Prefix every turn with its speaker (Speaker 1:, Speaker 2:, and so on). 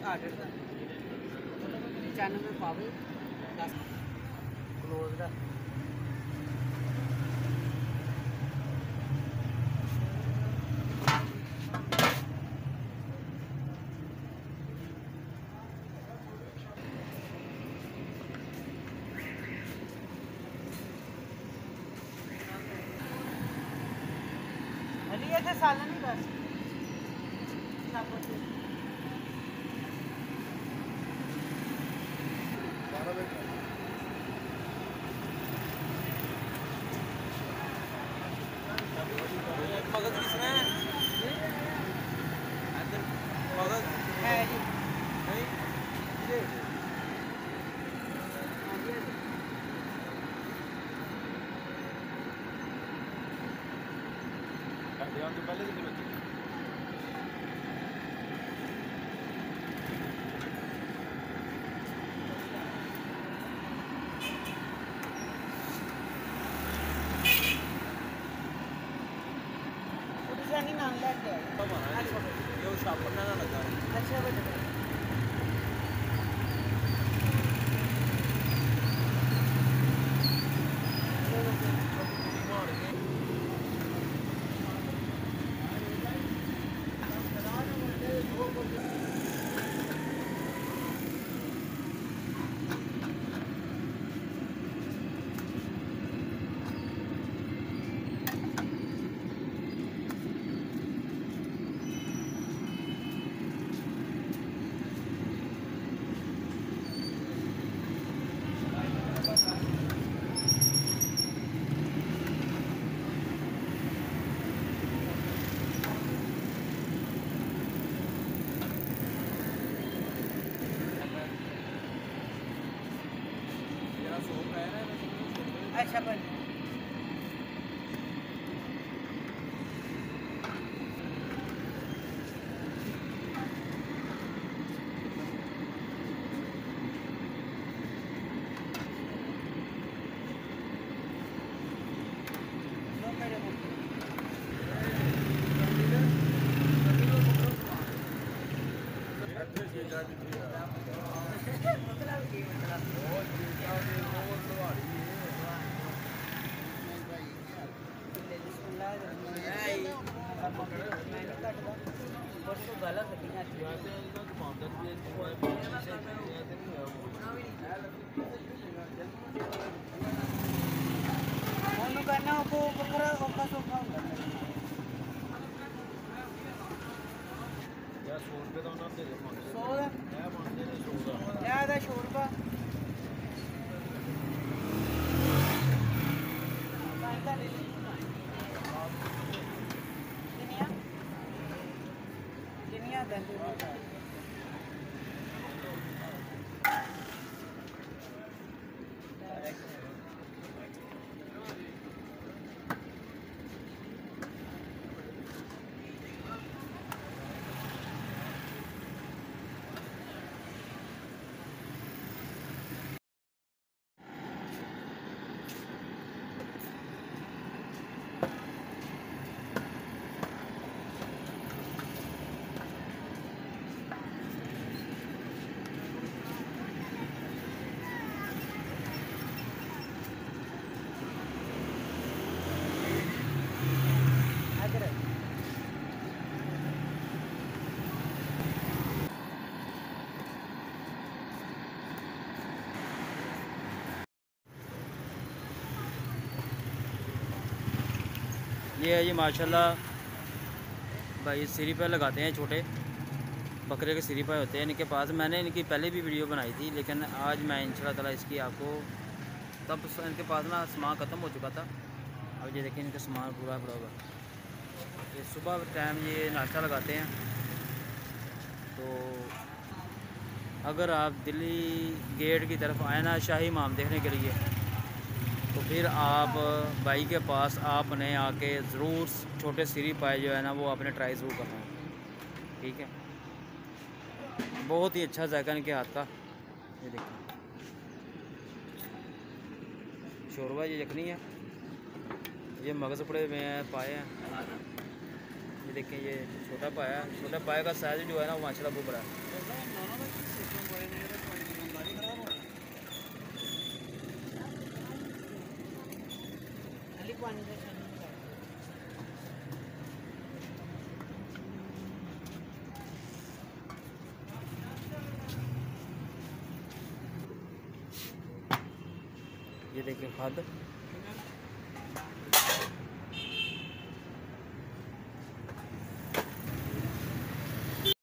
Speaker 1: काट चैनल में पावे क्लोज का ये साल नहीं बस मगज किसने मगज है जी नहीं ये तो पहले से बची नहीं नाम लेके ये शॉप पर ना लगा अच्छा बेटा अच्छा बन करना वो बकरा औखा सौखा होगा यार 100 रुपए तो ना दे 100 है मानते हैं 100 याद है 100 रुपए किनिया दे
Speaker 2: ये है जी माशाल्लाह भाई सिरी पे लगाते हैं, छोटे बकरे के सिरी पे होते हैं इनके पास। मैंने इनकी पहले भी वीडियो बनाई थी, लेकिन आज मैं इंशाल्लाह ताला इसकी आपको तब इनके पास ना सामान ख़त्म हो चुका था। अब ये देखिए इनका सामान पूरा पड़ा हुआ। ये सुबह टाइम ये नाश्ता लगाते हैं। तो अगर आप दिल्ली गेट की तरफ आए ना शाही इमाम देखने के लिए, तो फिर आप भाई के पास आपने आके ज़रूर छोटे सिरी पाए जो है ना वो आपने ट्राई ज़रूर करना है, ठीक है। बहुत ही अच्छा जायका इनके हाथ का। ये देखिए शोरबा ये यखनी है, ये मगज़ पड़े हुए हैं, पाए हैं। ये देखें ये छोटा पाया है, छोटा पाए का साइज़ जो है ना वो माशाल्लाह बहुत बड़ा है। ये देखिए खाद